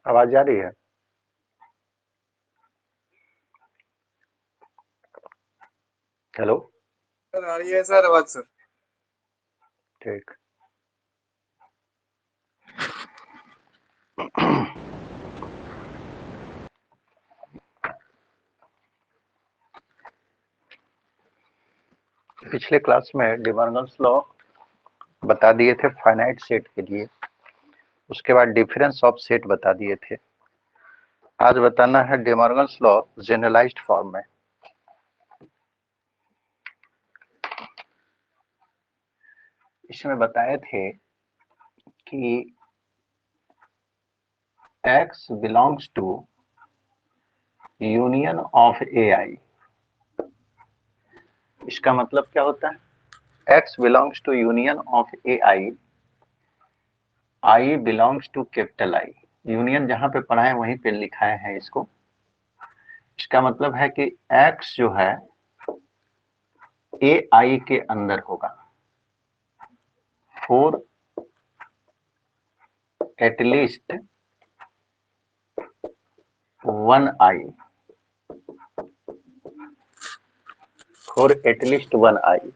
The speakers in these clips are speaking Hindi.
आवाज जा रही है? हेलो। सर आ रही है सर आवाज सर। ठीक। पिछले क्लास में डिमॉर्गन्स लॉ बता दिए थे फाइनाइट सेट के लिए, उसके बाद डिफरेंस ऑफ सेट बता दिए थे। आज बताना है डिमॉर्गन्स लॉ जनरलाइज्ड फॉर्म में। इसमें बताए थे कि x belongs to union of A I. इसका मतलब क्या होता है? x belongs to union of A I, I belongs to capital I. Union जहां पे पढ़ाए वहीं पे लिखाए हैं इसको। इसका मतलब है कि x जो है ए आई के अंदर होगा for at least one I, for at least one I.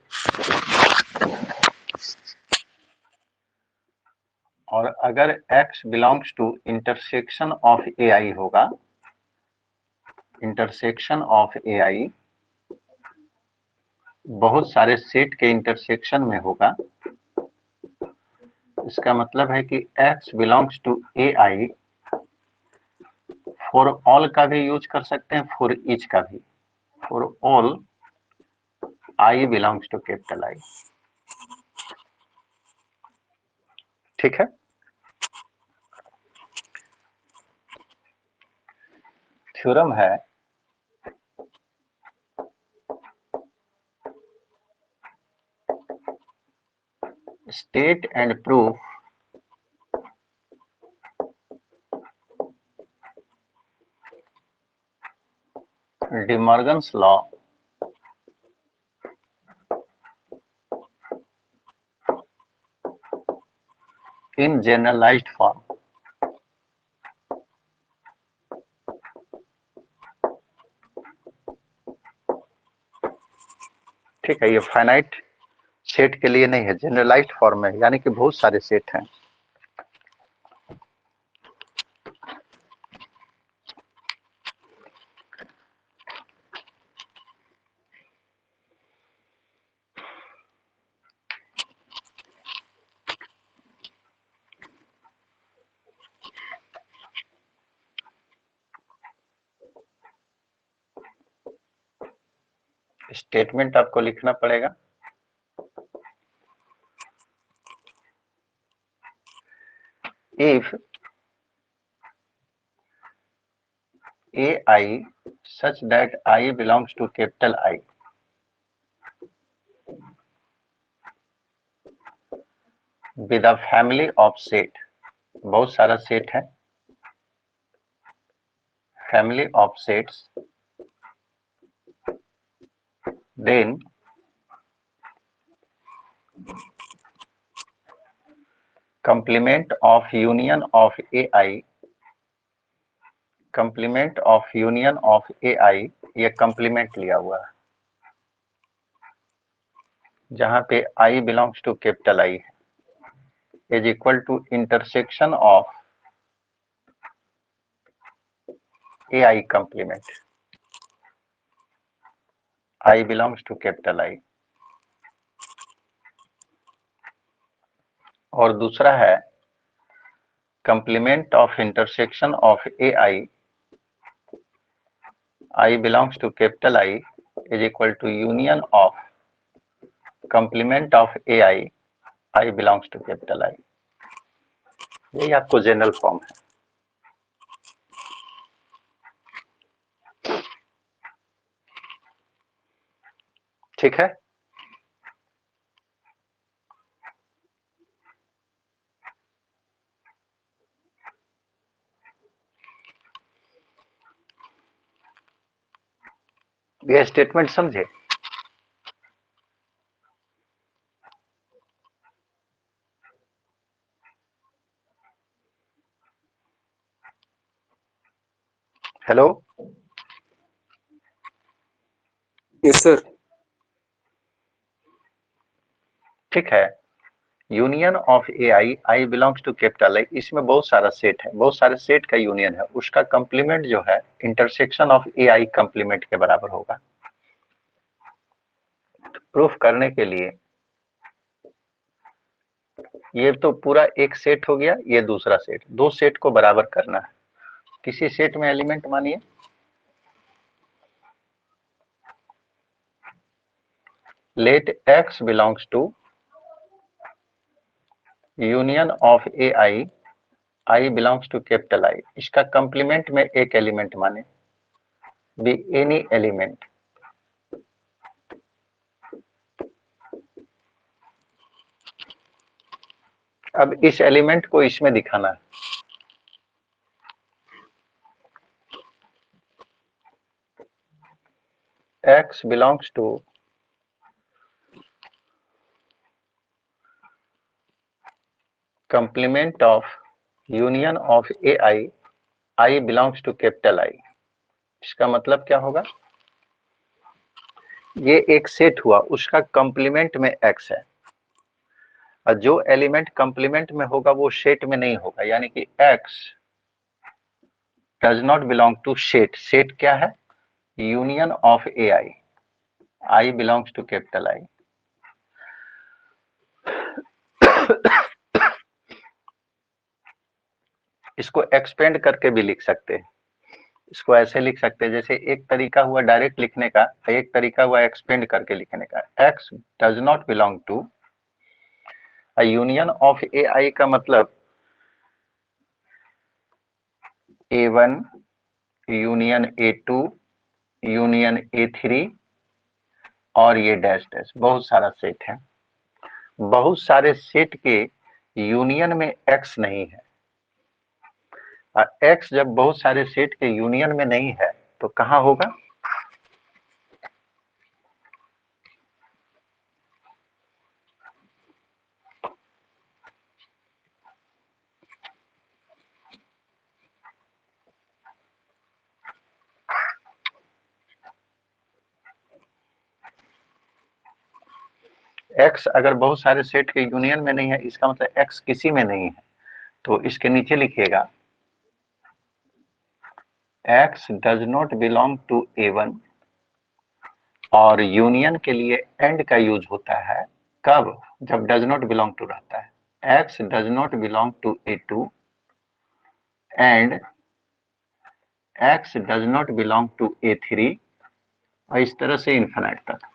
और अगर x belongs to intersection of A I होगा, इंटरसेक्शन ऑफ ए आई बहुत सारे सेट के इंटरसेक्शन में होगा, इसका मतलब है कि x belongs to A I for all का भी यूज कर सकते हैं, फॉर ईच का भी। For all I belongs to capital I. ठीक है। थ्योरम है state and proof De Morgan's law in generalised form. ठीक है, ये फाइनाइट सेट के लिए नहीं है, जनरलाइज्ड फॉर्म में, यानी कि बहुत सारे सेट हैं। स्टेटमेंट आपको लिखना पड़ेगा। If A I such that I belongs to capital I, with a family of set, बहुत सारा सेट है, family of sets, then complement of union of AI, complement of union of AI, ये complement लिया हुआ है, जहां पे I belongs to capital I is equal to intersection of AI complement, I belongs to capital I। और दूसरा है complement of intersection of AI, I belongs to capital I is equal to union of complement of AI, I belongs to capital I। यही आपको जनरल फॉर्म है। ठीक है। ये स्टेटमेंट समझे? Hello, yes sir. ठीक है। Union of A I, I belongs to capital I, इसमें बहुत सारा सेट है, बहुत सारे सेट का यूनियन है, उसका कंप्लीमेंट जो है intersection of A I complement के बराबर होगा। प्रूफ करने के लिए ये तो पूरा एक सेट हो गया, ये दूसरा सेट, दो सेट को बराबर करना है। किसी सेट में एलिमेंट मानिए let X belongs to union of A I, I belongs to capital I, इसका कंप्लीमेंट में एक एलिमेंट माने, बी एनी एलिमेंट। अब इस एलिमेंट को इसमें दिखाना है। x belongs to complement of union of ai, I belongs to capital I। इसका मतलब क्या होगा? ये एक सेट हुआ, उसका कंप्लीमेंट में x है, और जो एलिमेंट कंप्लीमेंट में होगा वो सेट में नहीं होगा, यानी कि x does not belong to set. Set क्या है? Union of A I, I belongs to capital I. इसको एक्सपेंड करके भी लिख सकते हैं, इसको ऐसे लिख सकते हैं, जैसे एक तरीका हुआ डायरेक्ट लिखने का, एक तरीका हुआ एक्सपेंड करके लिखने का। x does not belong to union of A I का मतलब A1 union A2 union A3 और ये डैश डैश, बहुत सारा सेट है। बहुत सारे सेट के यूनियन में x नहीं है, और x जब बहुत सारे सेट के यूनियन में नहीं है तो कहां होगा? x अगर बहुत सारे सेट के यूनियन में नहीं है, इसका मतलब x किसी में नहीं है, तो इसके नीचे लिखिएगा x does not belong to A1, और यूनियन के लिए एंड का यूज होता है कब? जब डज नॉट बिलोंग टू रहता है। x does not belong to A2 and x does not belong to A3, और इस तरह से इन्फिनाइट तक।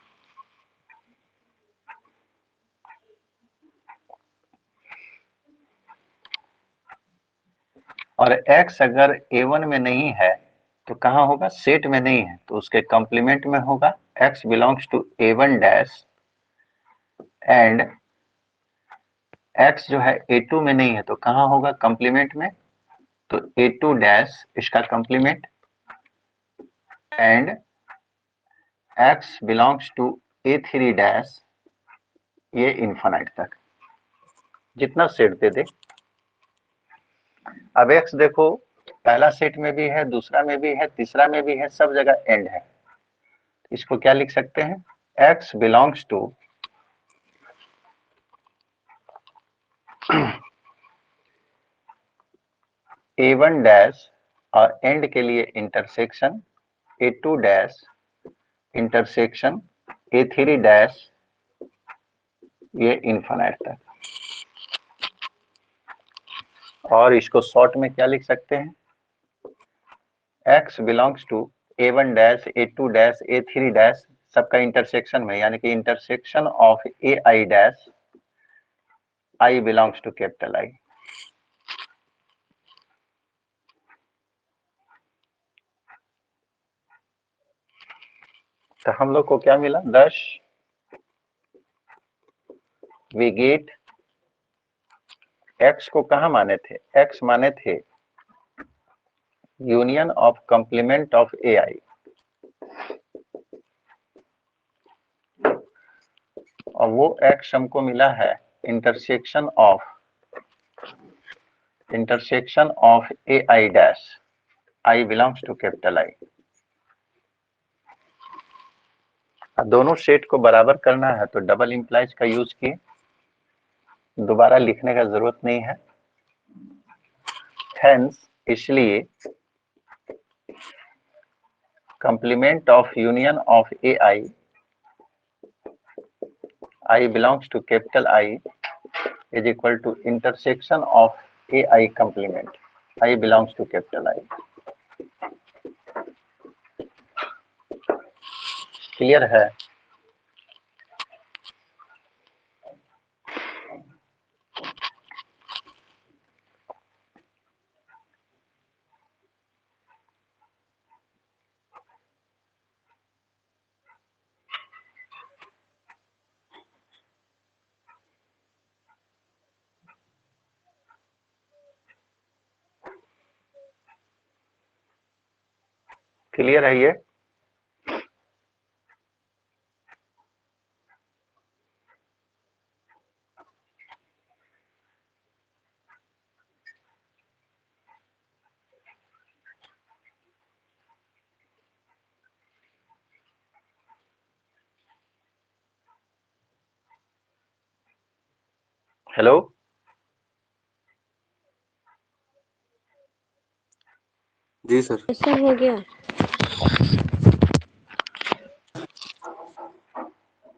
और x अगर A1 में नहीं है तो कहां होगा? सेट में नहीं है, तो उसके कंप्लीमेंट में होगा x belongs to A1 dash, and x जो है A2 में नहीं है तो कहां होगा कंप्लीमेंट में? तो A2 डैश इसका complement, and x belongs to A3 dash, ये इन्फिनाइट तक, जितना सेट दे दे। अब x देखो, पहला सेट में भी है, दूसरा में भी है, तीसरा में भी है, सब जगह एंड है। इसको क्या लिख सकते हैं? x belongs to A1 dash और एंड के लिए intersection A2 dash intersection A3 dash, ये इन्फिनाइट तक। और इसको शॉर्ट में क्या लिख सकते हैं? x belongs to A1 dash A2 dash A3 dash, सबका इंटरसेक्शन में, यानी कि intersection of AI dash, I belongs to capital I। तो हम लोग को क्या मिला? 10 वी गेट, x को कहा माने थे? x माने थे union of complement of AI, और वो x हमको मिला है intersection of A I dash, I belongs to capital I. दोनों सेट को बराबर करना है तो डबल इंप्लाइज का यूज किए, दोबारा लिखने का जरूरत नहीं है। हेंस इसलिए complement of union of A I belongs to capital I is equal to intersection of A I complement, I belongs to capital I. Clear है? क्लियर है ये? हेलो, जी सर। सर हो गया।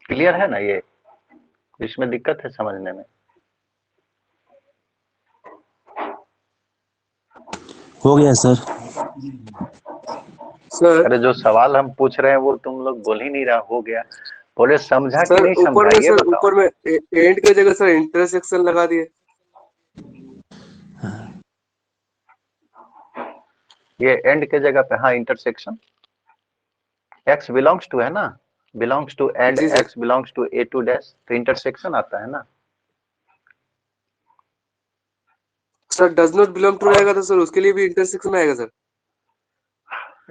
क्लियर है ना ये? इसमें दिक्कत है समझने में? हो गया सर। सर अरे जो सवाल हम पूछ रहे हैं वो तुम लोग बोल ही नहीं रहा, हो गया। बोले समझा कि सर नहीं ऊपर समझा में ये सर बताओ। ऊपर में एंड की जगह सर इंटरसेक्शन लगा दिए। ये एंड के जगह पे हाँ इंटरसेक्शन, x बिलोंग्स टू है ना, बिलोंग्स टू एंड जी sir. x belongs to A two dash, तो इंटरसेक्शन आता है ना। Sir does not belong to रहेगा तो सर उसके लिए भी इंटरसेक्शन आएगा sir.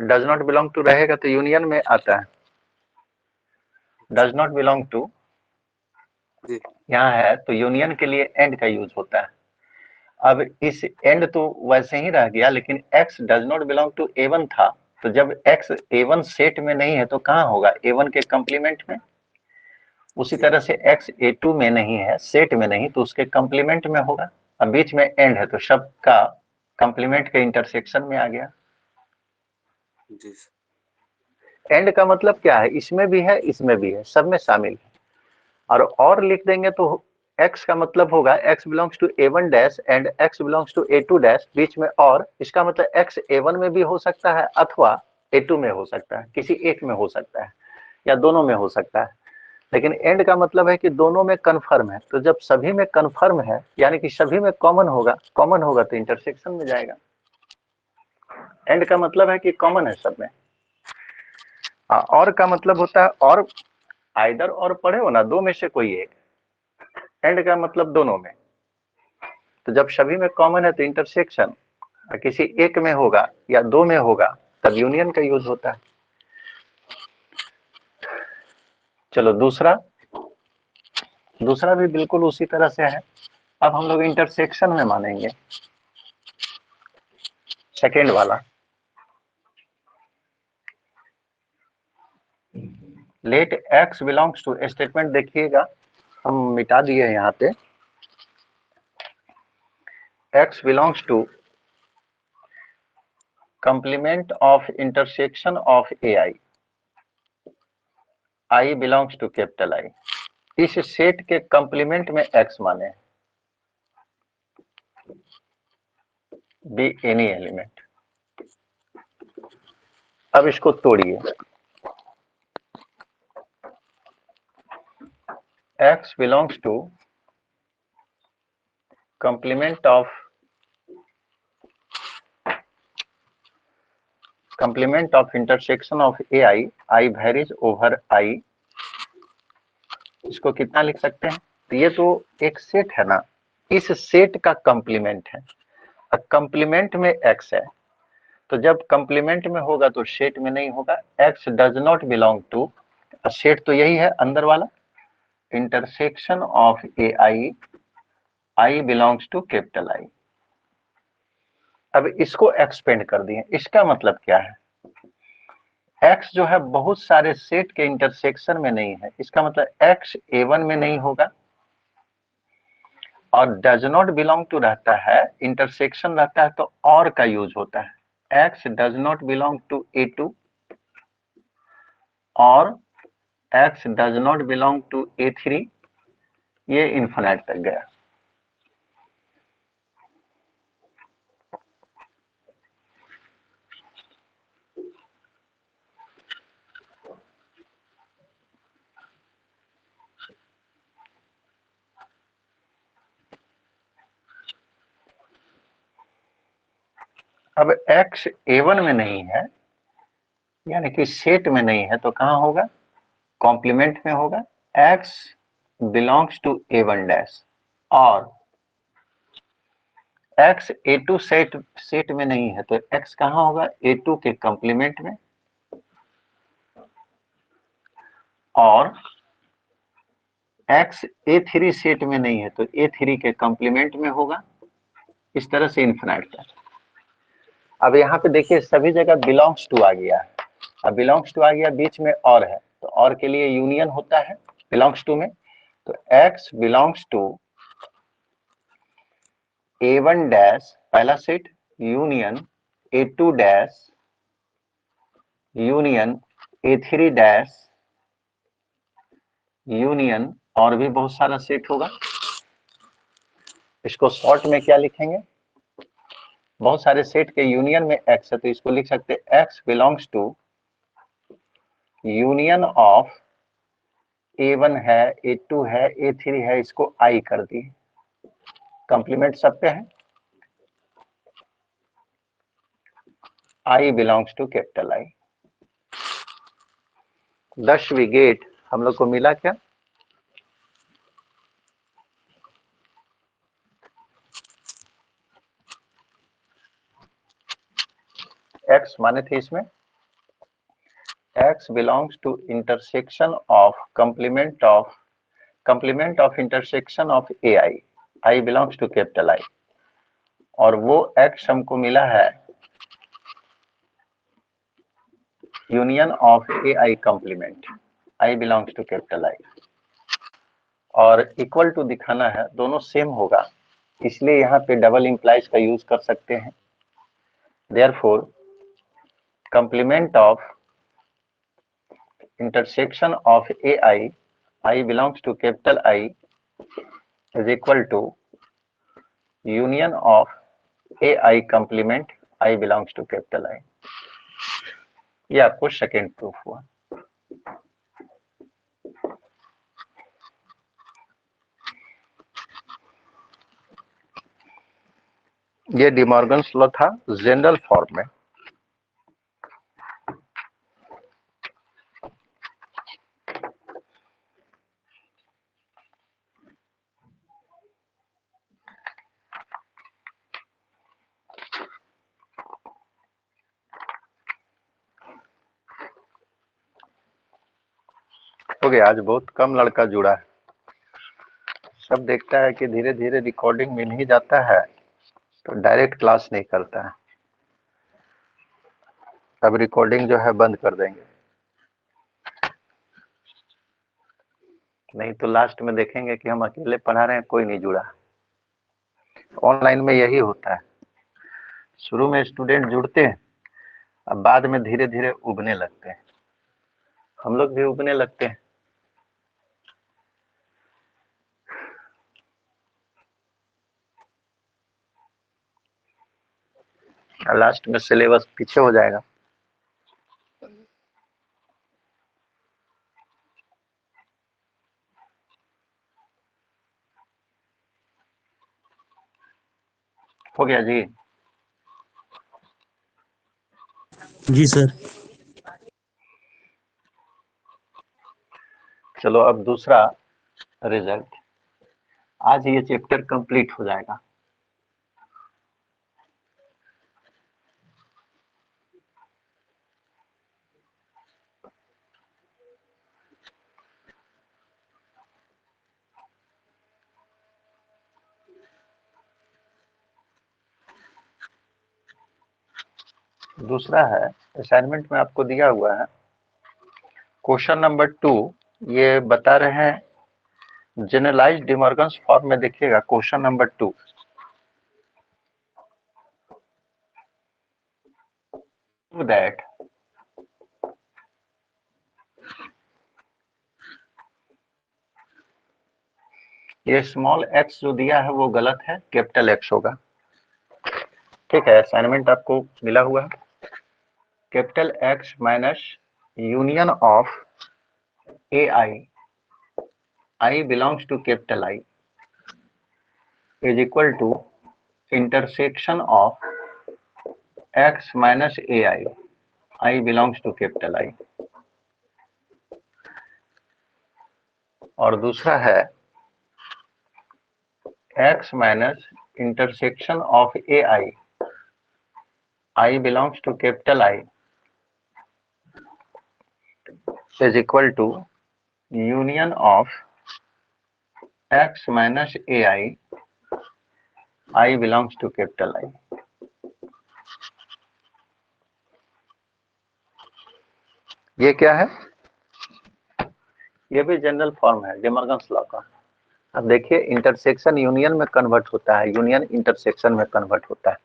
Does not belong to रहेगा तो यूनियन में आता है। डज नॉट बिलोंग टू जी यहाँ है तो यूनियन के लिए एंड का यूज होता है। अब इस एंड तो वैसे ही रह गया, लेकिन x does not belong to A1 था, तो जब x A1 सेट में नहीं है तो कहाँ होगा? A1 के कंप्लीमेंट में। उसी जी तरह से x A2 में नहीं है, सेट में नहीं, तो उसके कंप्लीमेंट में होगा। अब बीच में एंड है तो शब्द का कंप्लीमेंट के इंटरसेक्शन में आ गया। जी सर। एंड का मतलब क्या है? इसमें भी है, इसमें भी है, सब में शामिल है। और लिख देंगे तो x का मतलब होगा x belongs to A1 dash and x belongs to A2 dash, बीच में और, इसका मतलब x A1 में भी हो सकता है अथवा A2 में हो सकता है, किसी एक में हो सकता है या दोनों में हो सकता है। लेकिन एंड का मतलब है कि दोनों में कन्फर्म है, तो जब सभी में कन्फर्म है यानी कि सभी में कॉमन होगा तो इंटरसेक्शन में जाएगा। एंड का मतलब है कि कॉमन है सब में। और का मतलब होता है और, आइदर और पढ़े हो ना, दो में से कोई एक। एंड का मतलब दोनों में, तो जब सभी में कॉमन है तो इंटरसेक्शन, किसी एक में होगा या दो में होगा तब यूनियन का यूज होता है। चलो दूसरा भी बिल्कुल उसी तरह से है। अब हम लोग इंटरसेक्शन में मानेंगे सेकेंड वाला। Let x belongs to, statement देखिएगा हम मिटा दिए यहाँ पे। x belongs to complement of intersection of A I belongs to capital I. इस सेट के कंप्लीमेंट में x माने, बी एनी एलिमेंट। अब इसको तोड़िए, x belongs to complement of intersection of A I varies over I. इसको कितना लिख सकते हैं? तो ये तो एक सेट है ना, इस सेट का कंप्लीमेंट है। कंप्लीमेंट में x है, तो जब कंप्लीमेंट में होगा तो सेट में नहीं होगा। x does not belong to, set तो यही है अंदर वाला, intersection of A I, I belongs to capital I. अब इसको एक्सपेंड कर दिए, इसका मतलब क्या है, x जो है बहुत सारे सेट के इंटरसेक्शन में नहीं है, इसका मतलब x A1 में नहीं होगा, और डज नॉट बिलोंग टू रहता है, इंटरसेक्शन रहता है तो और का यूज होता है, x does not belong to A2 और x does not belong to A3, ये इन्फिनाइट तक गया। अब x A1 में नहीं है, यानी कि सेट में नहीं है, तो कहां होगा, कॉम्प्लीमेंट में होगा, x belongs to A1 dash, और x A2 सेट में नहीं है तो x कहां होगा, A2 के कॉम्प्लीमेंट में, और x A3 सेट में नहीं है तो A3 के कॉम्प्लीमेंट में होगा, इस तरह से इन्फिनाइट तक। अब यहाँ पे देखिए सभी जगह बिलोंग्स टू आ गया है, अब बिलोंग्स टू आ गया, बीच में और है, तो और के लिए यूनियन होता है बिलोंग्स टू में, तो x belongs to A1 dash पहला सेट, union A2 dash, union A3 dash, union, और भी बहुत सारा सेट होगा। इसको शॉर्ट में क्या लिखेंगे, बहुत सारे सेट के यूनियन में x है तो इसको लिख सकते हैं x belongs to union of A1 है, A2 है, A3 है, इसको I कर दिए, कंप्लीमेंट सब पे है, I belongs to capital I। 10वीं गेट हम लोग को मिला क्या, x माने थे इसमें, x belongs to intersection of complement of intersection of AI, I belongs to capital I, और वो x हमको मिला है union of AI complement, I belongs to capital I, और इक्वल टू दिखाना है, दोनों सेम होगा, इसलिए यहाँ पे डबल इंप्लाइज का यूज कर सकते हैं, therefore complement of intersection of AI, I belongs to capital I is equal to union of AI complement, I belongs to capital I। ये आपको सेकेंड प्रूफ हुआ। ये डिमॉर्गन्स लॉ था जनरल फॉर्म में। हो गया, आज बहुत कम लड़का जुड़ा है, सब देखता है कि धीरे धीरे रिकॉर्डिंग मिल ही जाता है तो डायरेक्ट क्लास नहीं करता है, अब रिकॉर्डिंग जो है बंद कर देंगे, नहीं तो लास्ट में देखेंगे कि हम अकेले पढ़ा रहे हैं, कोई नहीं जुड़ा। ऑनलाइन में यही होता है, शुरू में स्टूडेंट जुड़ते हैं, अब बाद में धीरे धीरे उबने लगते हैं, हम लोग भी उबने लगते हैं। लास्ट में सिलेबस पीछे हो जाएगा। हो गया जी। जी सर। चलो अब दूसरा रिजल्ट, आज ये चैप्टर कंप्लीट हो जाएगा। दूसरा है, असाइनमेंट में आपको दिया हुआ है क्वेश्चन नंबर 2, ये बता रहे हैं जनरलाइज्ड डिमॉर्गन्स फॉर्म में। देखिएगा क्वेश्चन नंबर 2, दैट ये स्मॉल एक्स जो दिया है वो गलत है, कैपिटल एक्स होगा। ठीक है, असाइनमेंट आपको मिला हुआ है, capital X minus union of A I belongs to capital I is equal to intersection of X minus A I belongs to capital I. और दूसरा है x minus intersection of A I belongs to capital I is equal to union of x minus A I belongs to capital I. ये क्या है? ये भी जनरल फॉर्म है डिमॉर्गन्स लॉ का। अब देखिए, इंटरसेक्शन यूनियन में कन्वर्ट होता है, यूनियन इंटरसेक्शन में कन्वर्ट होता है।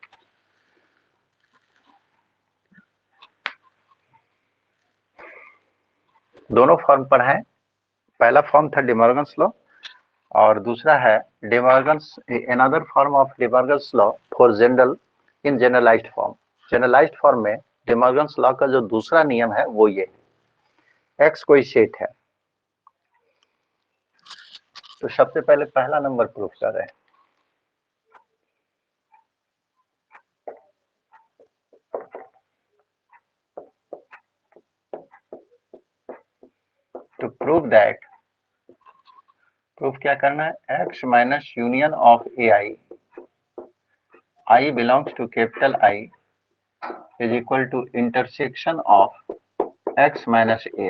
दोनों फॉर्म पढ़ाएं। पहला फॉर्म था डिमॉर्गन्स लॉ और दूसरा है De Morgan's another form of De Morgan's law for general in generalised form. Generalized form में डिमॉर्गन्स लॉ का जो दूसरा नियम है वो ये, एक्स कोई सेट है। तो सबसे पहले पहला नंबर प्रूफ कर रहे हैं। टू प्रूव दैट, प्रूफ क्या करना है, X minus union of A I belongs to capital I is equal to intersection of X minus A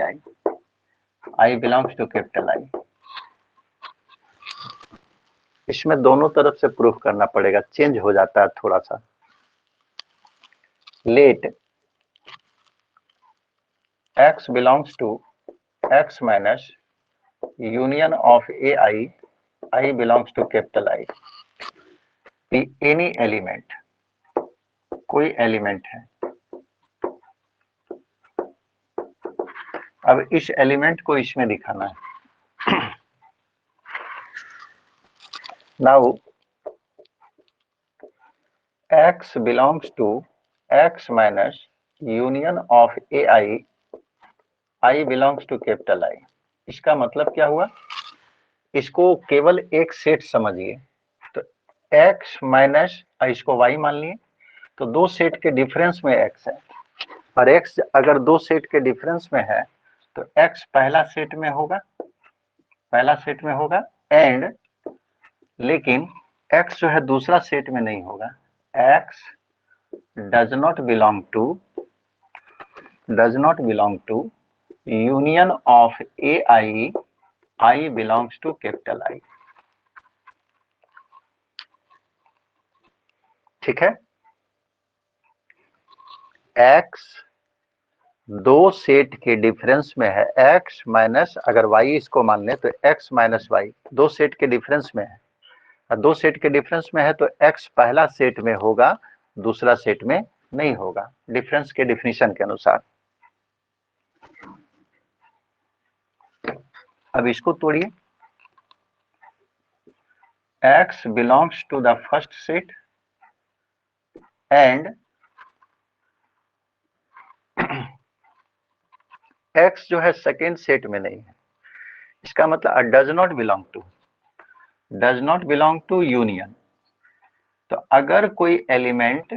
I belongs to capital I. इसमें दोनों तरफ से प्रूफ करना पड़ेगा, चेंज हो जाता है थोड़ा सा। Let x belongs to x minus union of A I belongs to capital I. Any element, कोई एलिमेंट है। अब इस एलिमेंट को इसमें दिखाना है। Now x belongs to x minus union of A I belongs to capital I. इसका मतलब क्या हुआ, इसको केवल एक सेट समझिए। तो x माइनस, इसको y मान लिए, तो दो सेट के डिफरेंस में x है, और x अगर दो सेट के डिफरेंस में है तो x पहला सेट में होगा, पहला सेट में होगा, एंड लेकिन x जो है दूसरा सेट में नहीं होगा। x does not belong to union of A I belongs to capital I. ठीक है, x दो सेट के डिफरेंस में है, x माइनस, अगर y इसको मान ले तो x माइनस y दो सेट के डिफरेंस में है, और दो सेट के डिफरेंस में है तो x पहला सेट में होगा, दूसरा सेट में नहीं होगा, डिफरेंस के डिफिनीशन के अनुसार। अब इसको तोड़िए, x belongs to the first set and x जो है सेकेंड सेट में नहीं है। इसका मतलब does not belong to union. तो अगर कोई एलिमेंट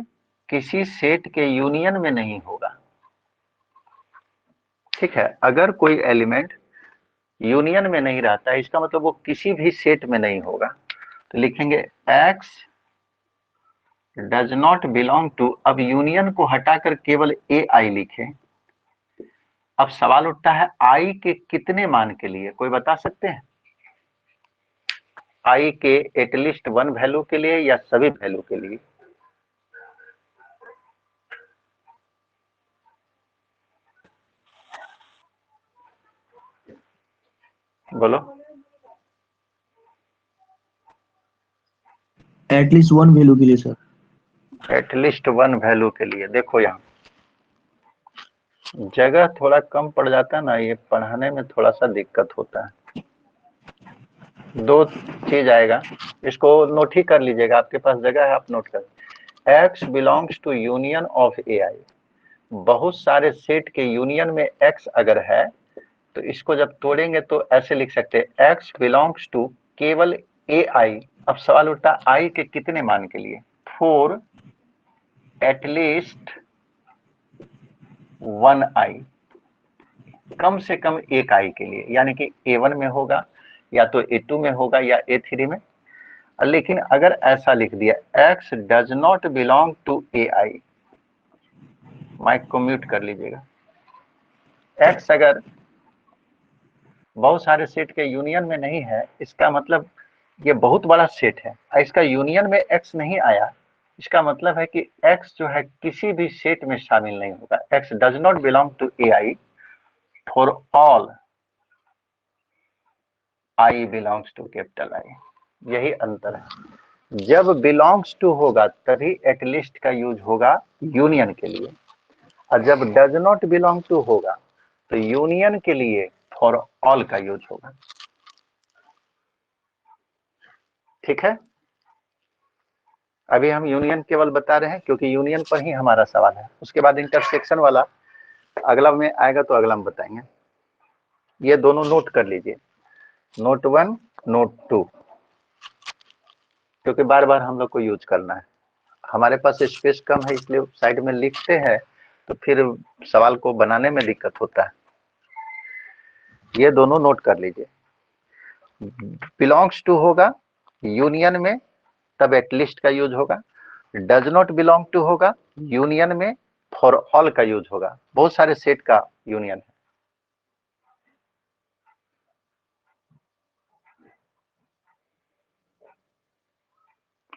किसी सेट के यूनियन में नहीं होगा, ठीक है, अगर कोई एलिमेंट यूनियन में नहीं रहता है, इसका मतलब वो किसी भी सेट में नहीं होगा। तो लिखेंगे x does not belong to, अब यूनियन को हटाकर केवल ए आई लिखे। अब सवाल उठता है आई के कितने मान के लिए, कोई बता सकते हैं? आई के एटलीस्ट वन वैल्यू के लिए या सभी वैल्यू के लिए? बोलो। एटलीस्ट वन वैल्यू के लिए सर। एटलीस्ट वन वैल्यू के लिए। देखो यहाँ जगह थोड़ा कम पड़ जाता है ना, ये पढ़ाने में थोड़ा सा दिक्कत होता है। दो चीज आएगा, इसको नोट ही कर लीजिएगा, आपके पास जगह है आप नोट कर। X belongs to union of A I. बहुत सारे सेट के यूनियन में एक्स अगर है तो इसको जब तोड़ेंगे तो ऐसे लिख सकते हैं, एक्स बिलोंग्स टू केवल ए आई। अब सवाल उठता आई के कितने मान के लिए, फॉर एटलीस्ट वन आई, कम से कम एक आई के लिए, यानी कि A1 में होगा या तो A2 में होगा या A3 में। लेकिन अगर ऐसा लिख दिया x does not belong to A I, mic को म्यूट कर लीजिएगा। x अगर बहुत सारे सेट के यूनियन में नहीं है, इसका मतलब ये बहुत बड़ा सेट है, इसका यूनियन में x नहीं आया, इसका मतलब है कि x जो है किसी भी सेट में शामिल नहीं होगा। x does not belong to A I for all I belongs to capital I. यही अंतर है। जब बिलोंग्स टू होगा तभी एटलीस्ट का यूज होगा यूनियन के लिए, और जब डज नॉट बिलोंग टू होगा तो यूनियन के लिए फॉर ऑल का यूज होगा। ठीक है, अभी हम यूनियन केवल बता रहे हैं क्योंकि यूनियन पर ही हमारा सवाल है। उसके बाद इंटरसेक्शन वाला अगला में आएगा तो अगला में बताएंगे। ये दोनों नोट कर लीजिए, नोट 1 नोट 2, क्योंकि बार बार हम लोग को यूज करना है। हमारे पास स्पेस कम है इसलिए साइड में लिखते हैं तो फिर सवाल को बनाने में दिक्कत होता है। ये दोनों नोट कर लीजिए। बिलोंग्स टू होगा यूनियन में तब एटलीस्ट का यूज होगा, डज नॉट बिलोंग टू होगा यूनियन में फॉर ऑल का यूज होगा। बहुत सारे सेट का यूनियन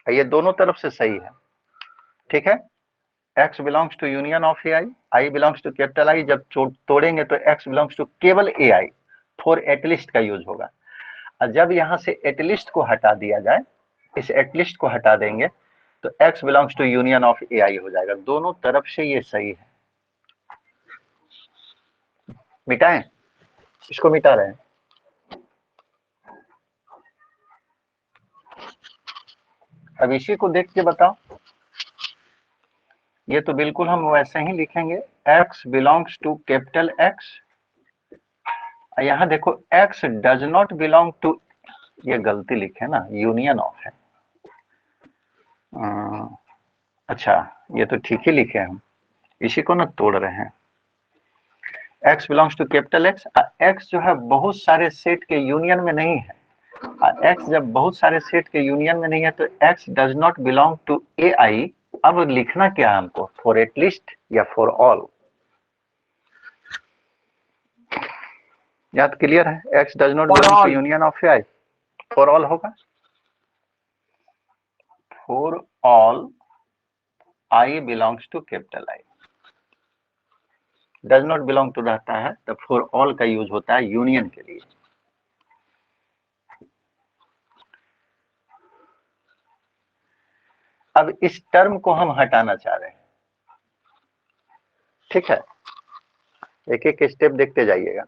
है, ये दोनों तरफ से सही है। ठीक है, x belongs to union of A I, I belongs to capital I, जब तोड़ेंगे तो x बिलोंग्स टू केवल ए आई फॉर एटलीस्ट का यूज होगा। और जब यहां से एटलीस्ट को हटा दिया जाए, इस एटलीस्ट को हटा देंगे तो x belongs to union of A I हो जाएगा। दोनों तरफ से ये सही है। मिटाएं, इसको मिटा रहे हैं। अब इसी को देख के बताओ, ये तो बिल्कुल हम वैसे ही लिखेंगे, x belongs to capital X। यहां देखो x does not belong to, ये गलती लिखे ना, यूनियन ऑफ है। अच्छा, ये तो ठीक ही लिखे हम, इसी को ना तोड़ रहे हैं। x belongs to capital X, x जो है बहुत सारे सेट के यूनियन में नहीं है, x जब बहुत सारे सेट के यूनियन में नहीं है तो x does not belong to A I. अब लिखना क्या है हमको, फॉर एटलीस्ट या फॉर ऑल। याद क्लियर है, x does not belong to union of A I, for all होगा, for all I belongs to capital I. Does not belong to रहता है तो फॉर ऑल का यूज होता है यूनियन के लिए। अब इस टर्म को हम हटाना चाह रहे हैं। ठीक है, एक एक स्टेप देखते जाइएगा।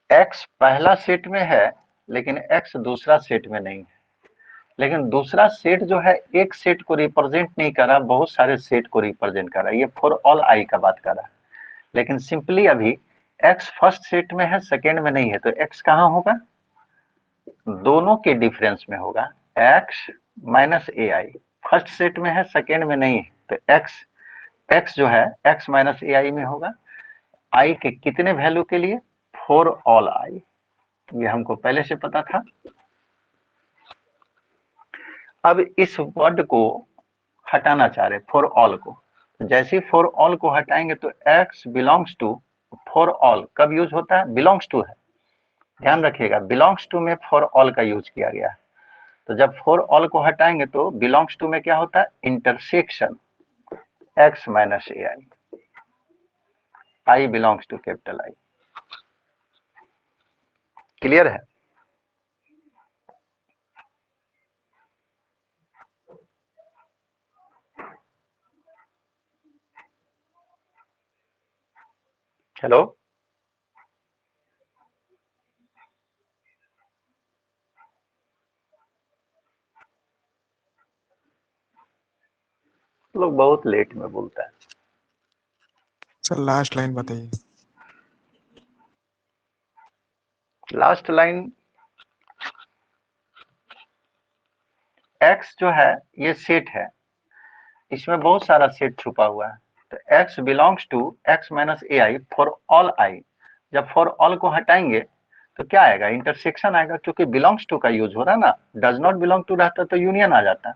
x पहला सेट में है लेकिन x दूसरा सेट में नहीं है, लेकिन दूसरा सेट जो है एक सेट को रिप्रेजेंट नहीं कर रहा, बहुत सारे सेट को रिप्रेजेंट कर रहा है। ये फॉर ऑल आई का बात कर रहा है, लेकिन सिंपली अभी x फर्स्ट सेट में है सेकेंड में नहीं है, तो x कहाँ होगा, दोनों के डिफरेंस में होगा, x minus A I. First set में है सेकेंड में नहीं है तो x जो है x माइनस ए आई में होगा। आई के कितने वैल्यू के लिए, फॉर ऑल आई, ये हमको पहले से पता था। अब इस वर्ड को हटाना चाह रहे फॉर ऑल को, जैसे ही फॉर ऑल को हटाएंगे तो x belongs to, for all कब यूज होता है, बिलोंग्स टू है, ध्यान रखिएगा बिलोंग्स टू में फॉर ऑल का यूज किया गया है। तो जब फॉर ऑल को हटाएंगे तो बिलोंग्स टू में क्या होता है, intersection x minus A I, I belongs to capital I. Clear है? हेलो, लोग बहुत लेट में बोलता है। सर लास्ट लाइन बताइए। लास्ट लाइन, x जो है ये सेट है, इसमें बहुत सारा सेट छुपा हुआ है। तो x belongs to x minus A I for all I. जब फॉर ऑल को हटाएंगे तो क्या आएगा? इंटरसेक्शन आएगा, क्योंकि बिलोंग्स टू का यूज हो रहा है ना। डज नॉट बिलोंग टू रहता तो यूनियन आ जाता,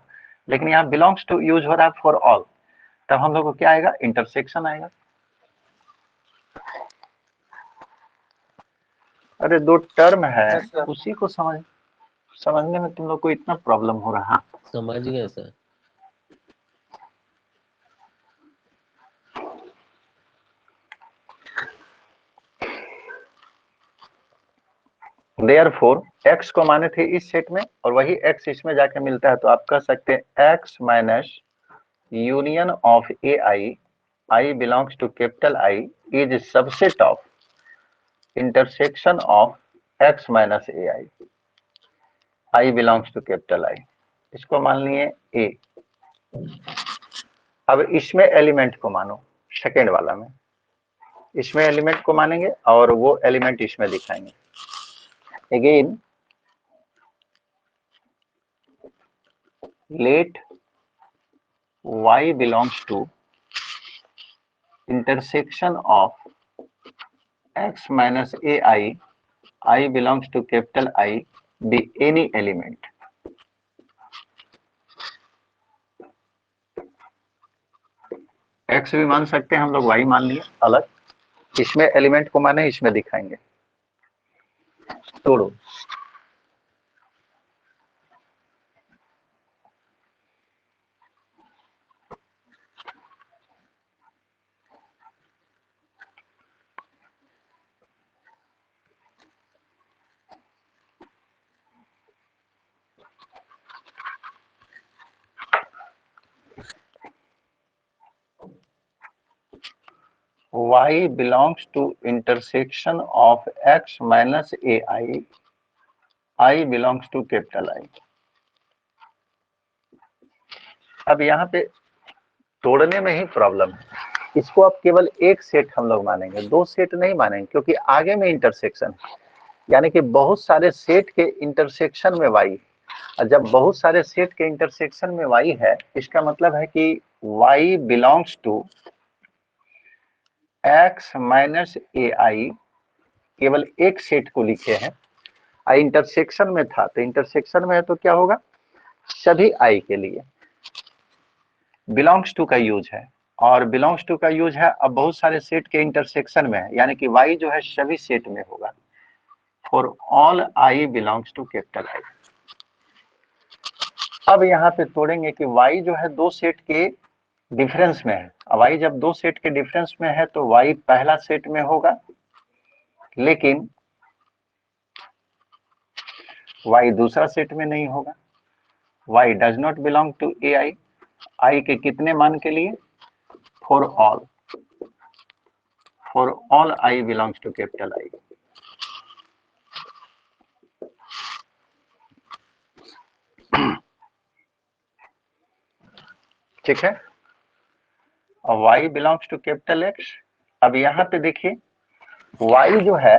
लेकिन यहाँ बिलोंग्स टू यूज हो रहा है फॉर ऑल, तब हम लोग को क्या आएगा? इंटरसेक्शन आएगा। अरे दो टर्म है, उसी को समझने में तुम लोग को इतना प्रॉब्लम हो रहा है। समझ गए सर। देयरफॉर x को माने थे इस सेट में, और वही x इसमें जाके मिलता है, तो आप कह सकते हैं x minus union of A I, I belongs to capital I, is subset of intersection of x minus A I, I belongs to capital I. इसको मान लिए a। अब इसमें एलिमेंट को मानो, सेकेंड वाला में इसमें एलिमेंट को मानेंगे और वो एलिमेंट इसमें दिखाएंगे। Again let y belongs to intersection of x minus ai, I belongs to capital I, be any element. x भी मान सकते हैं हम लोग, y मान लिए अलग, इसमें एलिमेंट को माने, इसमें दिखाएंगे। तोड़ो, y belongs to intersection of x minus ai, I belongs to capital I। अब यहाँ पे तोड़ने में ही प्रॉब्लम है। इसको अब केवल एक सेट हम लोग मानेंगे, दो सेट नहीं मानेंगे, क्योंकि आगे में इंटरसेक्शन है, यानी कि बहुत सारे सेट के इंटरसेक्शन में y। जब बहुत सारे सेट के इंटरसेक्शन में y है, इसका मतलब है कि y belongs to x minus A I, केवल एक सेट को लिखे हैं। आई इंटरसेक्शन में था, तो इंटरसेक्शन में है तो क्या होगा? सभी i के लिए बिलोंग्स टू का यूज है, और बिलोंग्स टू का यूज है अब बहुत सारे सेट के इंटरसेक्शन में है, यानी कि y जो है सभी सेट में होगा। For all i belongs to capital I। अब यहाँ पे तोड़ेंगे कि y जो है दो सेट के डिफरेंस में है। अब y जब दो सेट के डिफरेंस में है तो y पहला सेट में होगा, लेकिन y दूसरा सेट में नहीं होगा। y does not belong to A I, I के कितने मान के लिए? For all I belongs to capital I. ठीक है, और y belongs to capital x। अब यहाँ पे देखिए y जो है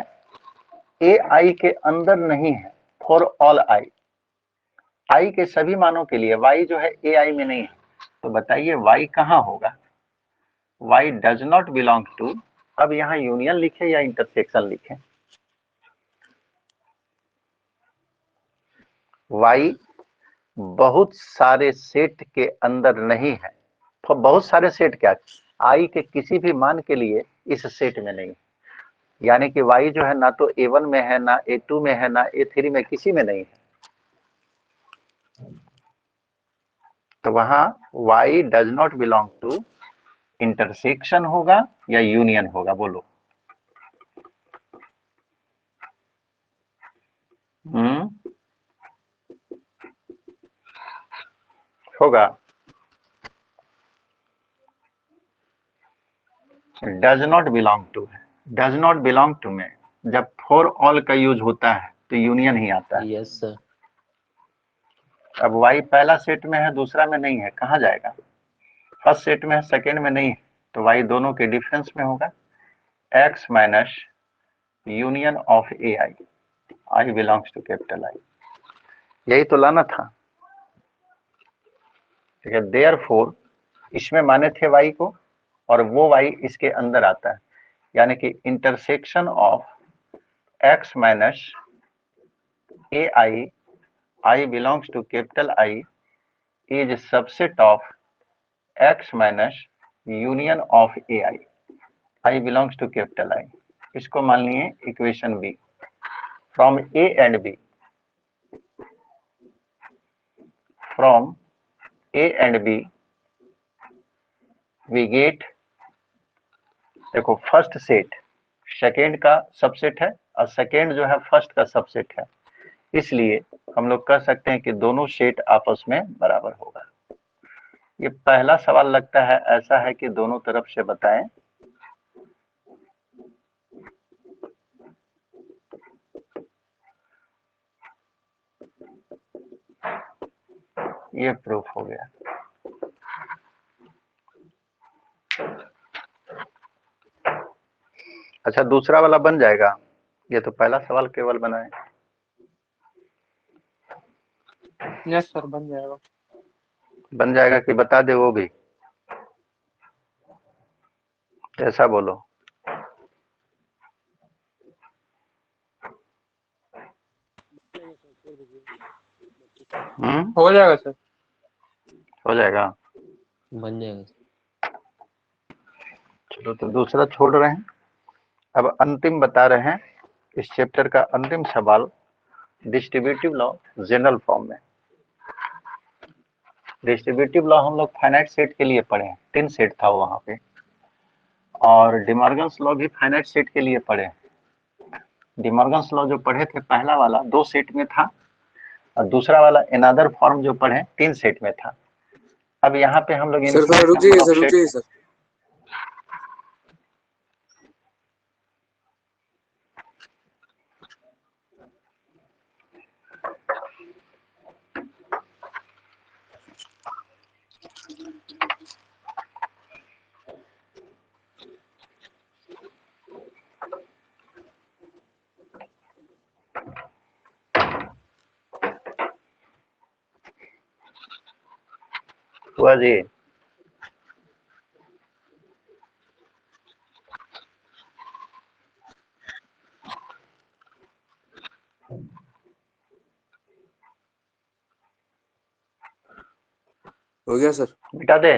ए आई के अंदर नहीं है, फॉर ऑल आई के सभी मानों के लिए y जो है ए आई में नहीं है। तो बताइए y कहाँ होगा? y does not belong to, अब यहाँ यूनियन लिखे या इंटरसेक्शन लिखे? y बहुत सारे सेट के अंदर नहीं है। बहुत सारे सेट क्या? आई के किसी भी मान के लिए इस सेट में नहीं, यानी कि y जो है ना तो a1 में है, ना a2 में है, ना a3 में, किसी में नहीं है। तो वहां y does not belong to intersection होगा या यूनियन होगा? बोलो। होगा। डज नॉट बिलोंग टू है, डज नॉट बिलोंग टू में जब फॉर ऑल का यूज होता है तो यूनियन ही आता है। Yes sir. अब y पहला सेट में है, दूसरा में नहीं है, कहाँ जाएगा? फर्स्ट सेट में है, सेकेंड में नहीं है, तो y दोनों के डिफरेंस में होगा। x minus union of A I, I belongs to capital I, यही तो लाना था। ठीक है, देयरफॉर इसमें माने थे y को और वो y इसके अंदर आता है, यानी कि intersection of x minus A I, I belongs to capital I is subset of x minus union of A I, I belongs to capital I. इसको मान लिए equation B. From A and B, from A and B we get, देखो फर्स्ट सेट सेकेंड का सबसेट है और सेकेंड जो है फर्स्ट का सबसेट है, इसलिए हम लोग कह सकते हैं कि दोनों सेट आपस में बराबर होगा। ये पहला सवाल लगता है ऐसा है कि दोनों तरफ से बताएं। ये प्रूफ हो गया। अच्छा, दूसरा वाला बन जाएगा, ये तो पहला सवाल केवल बना है। यस सर, बन जाएगा। बन जाएगा कि बता दे वो भी, ऐसा बोलो। हो जाएगा सर, हो जाएगा। बन जाएगा। चलो तो दूसरा छोड़ रहे हैं, अब अंतिम बता रहे हैं इस चैप्टर का अंतिम सवाल, डिस्ट्रीब्यूटिव लॉ जनरल फॉर्म में। डिस्ट्रीब्यूटिव लॉ हम लोग फाइनाइट सेट के लिए पढ़े हैं, 3 सेट था वहां पे, और डिमॉर्गन्स लॉ भी फाइनाइट सेट के लिए पढ़े हैं। डिमॉर्गन्स लॉ जो पढ़े थे पहला वाला 2 सेट में था, और दूसरा वाला अनदर फॉर्म जो पढ़े 3 सेट में था। अब यहाँ पे हम लोग सर रुक जाइए सर, रुक जाइए सर। हुआ जी। हो गया सर। मिटा दे।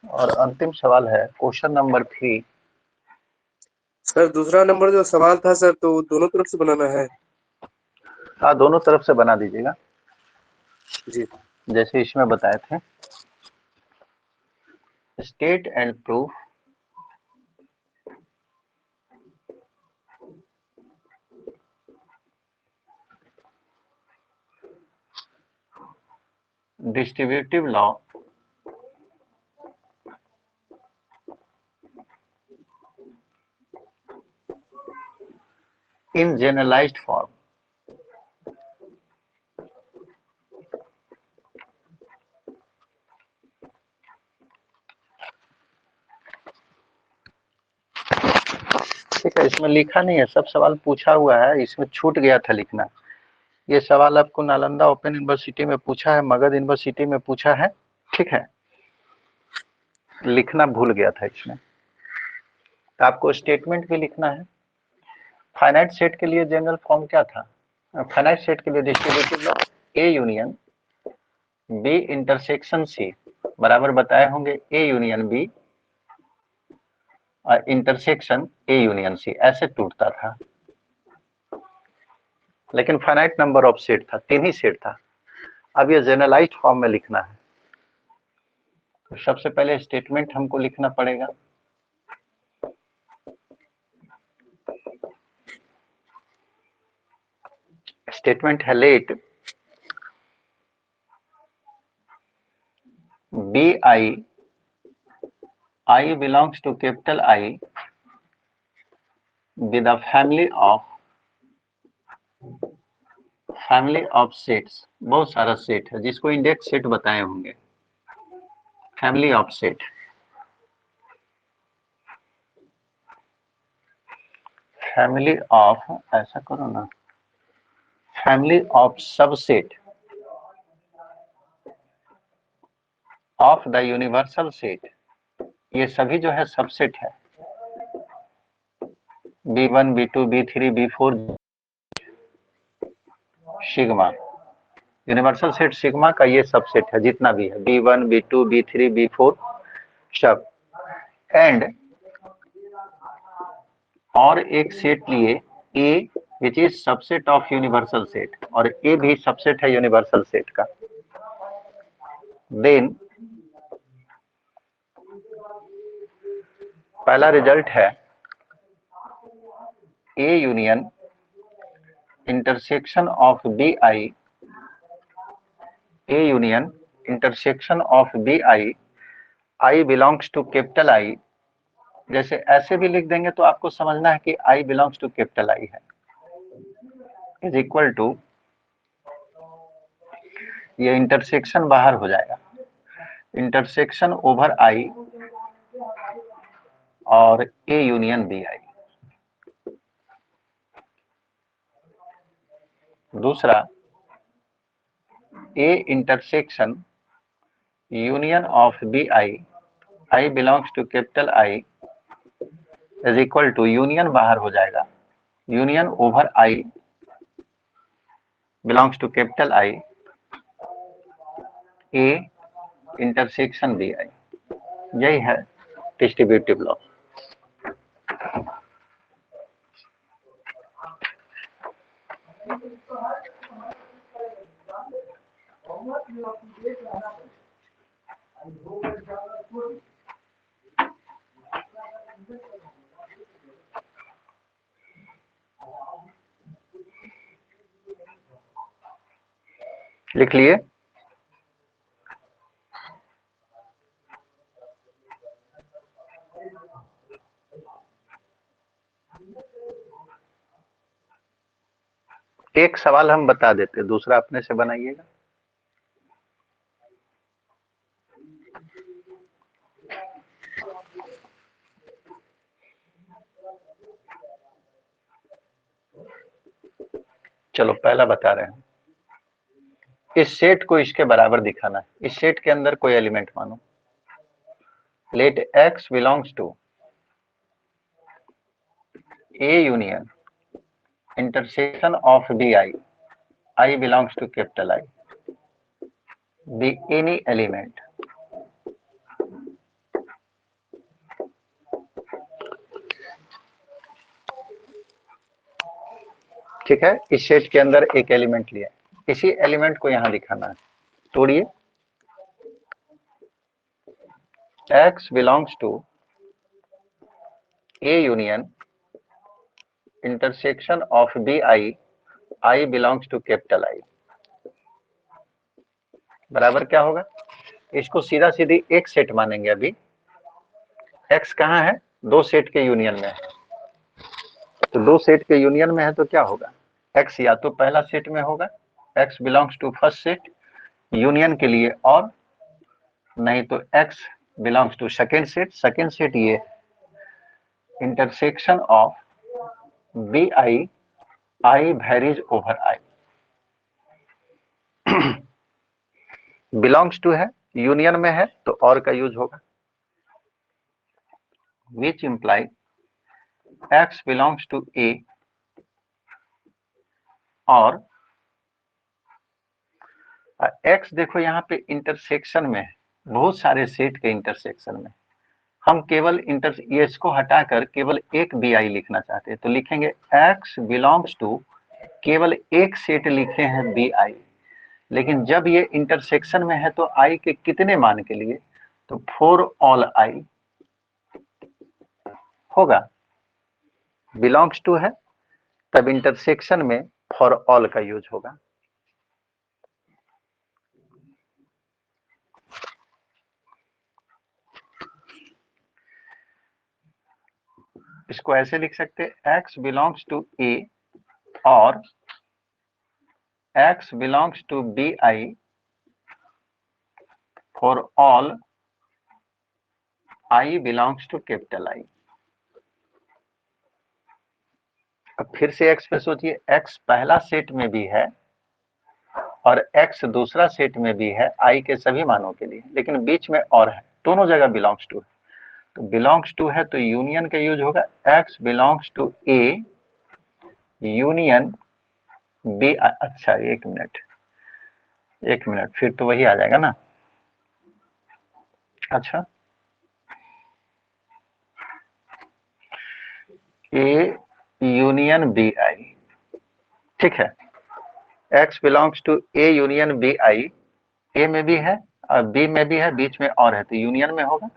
और अंतिम सवाल है क्वेश्चन नंबर 3। सर दूसरा नंबर जो सवाल था सर, तो दोनों तरफ से बनाना है? हाँ, दोनों तरफ से बना दीजिएगा जी। जैसे इसमें बताए थे। State and proof distributive law in generalized form। ठीक है, इसमें लिखा नहीं है, सब सवाल पूछा हुआ है, इसमें छूट गया था लिखना। ये सवाल आपको नालंदा ओपन यूनिवर्सिटी में पूछा है, मगध यूनिवर्सिटी में पूछा है, ठीक है, लिखना भूल गया था इसमें। तो आपको स्टेटमेंट भी लिखना है। फाइनाइट सेट के लिए जनरल फॉर्म क्या था? फाइनाइट सेट के लिए distributive law A union B intersection C बराबर बताए होंगे ए यूनियन बी और इंटरसेक्शन ए यूनियन सी, ऐसे टूटता था। लेकिन फाइनाइट नंबर ऑफ सेट था, 3 ही सेट था। अब ये जनरलाइज्ड फॉर्म में लिखना है। तो सबसे पहले स्टेटमेंट हमको लिखना पड़ेगा। स्टेटमेंट है let B I belongs to capital I with a family of sets। बहुत सारा सेट है जिसको इंडेक्स सेट बताए होंगे। Family of set, family of, ऐसा करो ना, family of subset of the universal set. ये सभी जो है सबसेट है, B1 B2 B3 B4 sigma. Universal set sigma का ये सबसेट है जितना भी है, B1 B2 B3 B4 सब। एंड और एक सेट लिए A which is subset of universal set, और A भी सबसेट है यूनिवर्सल सेट का। देन पहला रिजल्ट है A union intersection of BI, A union intersection of BI, I belongs to capital I। जैसे ऐसे भी लिख देंगे तो आपको समझना है कि I belongs to capital I है, इज इक्वल टू, ये इंटरसेक्शन बाहर हो जाएगा, इंटरसेक्शन ओवर I और A यूनियन BI। दूसरा A intersection union of BI, I belongs to capital I is equal to, union बाहर हो जाएगा, union over I belongs to capital I A intersection BI। यही है डिस्ट्रीब्यूटिव लॉ। लिख लिए? एक सवाल हम बता देते, दूसरा अपने से बनाइएगा। चलो पहला बता रहे हैं, इस सेट को इसके बराबर दिखाना है। इस सेट के अंदर कोई एलिमेंट मानो, let X belongs to A union intersection of BI, I belongs to capital I, be any element. ठीक है, इस सेट के अंदर एक एलिमेंट लिया, इसी एलिमेंट को यहां दिखाना है। तोड़िए, X belongs to A union intersection of BI, I belongs to capital I बराबर क्या होगा? इसको सीधा सीधी एक सेट मानेंगे। अभी X कहाँ है? दो सेट के यूनियन में है, तो दो सेट के यूनियन में है तो क्या होगा? X या तो पहला सेट में होगा, X belongs to first set union के लिए, और नहीं तो X belongs to second set. Second set ये intersection of BI, I varies over I। Belongs to है, यूनियन में है तो और का यूज होगा, which imply x belongs to A और x देखो यहाँ पे इंटरसेक्शन में है, बहुत सारे सेट के इंटरसेक्शन में। हम केवल इसको हटाकर केवल एक बी आई लिखना चाहते हैं, तो लिखेंगे x बिलोंग्स टू, केवल एक सेट लिखे हैं बी आई, लेकिन जब ये इंटरसेक्शन में है तो आई के कितने मान के लिए, तो फॉर ऑल आई होगा। बिलोंग्स टू है तब इंटरसेक्शन में फॉर ऑल का यूज होगा। इसको ऐसे लिख सकते हैं x बिलोंग्स टू ए और x belongs to B I for all I belongs to capital I. अब फिर से x पे सोचिए, x पहला सेट में भी है और x दूसरा सेट में भी है i के सभी मानों के लिए, लेकिन बीच में और है, दोनों जगह बिलोंग्स टू है। तो बिलोंग्स टू है तो यूनियन का यूज होगा x belongs to A union B. अच्छा एक मिनट फिर तो वही आ जाएगा ना। अच्छा ए यूनियन बी आई, ठीक है। x belongs to A union B I, A में भी है और बी में भी है, बीच में और है, तो यूनियन में होगा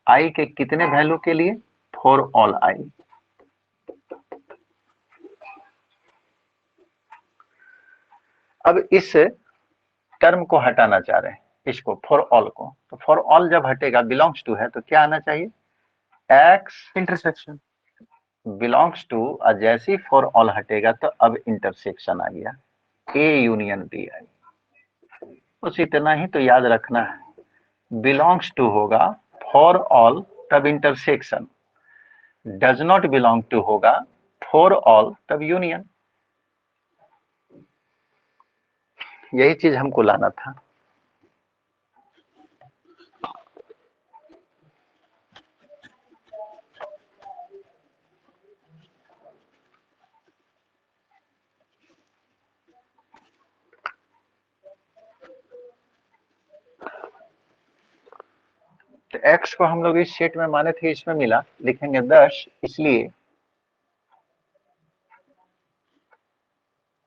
आई के कितने वैल्यू के लिए, फॉर ऑल आई। अब इस टर्म को हटाना चाह रहे हैं, इसको फॉर ऑल को, तो फॉर ऑल जब हटेगा बिलोंग्स टू है तो क्या आना चाहिए, x इंटरसेक्शन। बिलोंग्स टू, और जैसे ही फॉर ऑल हटेगा तो अब इंटरसेक्शन आ गया ए यूनियन बी आई। बस इतना ही तो याद रखना है, बिलोंग्स टू होगा फॉर ऑल तब intersection, does not belong to होगा फॉर ऑल तब यूनियन। यही चीज हमको लाना था। तो x को हम लोग इस सेट में माने थे, इसमें मिला, लिखेंगे 10, इसलिए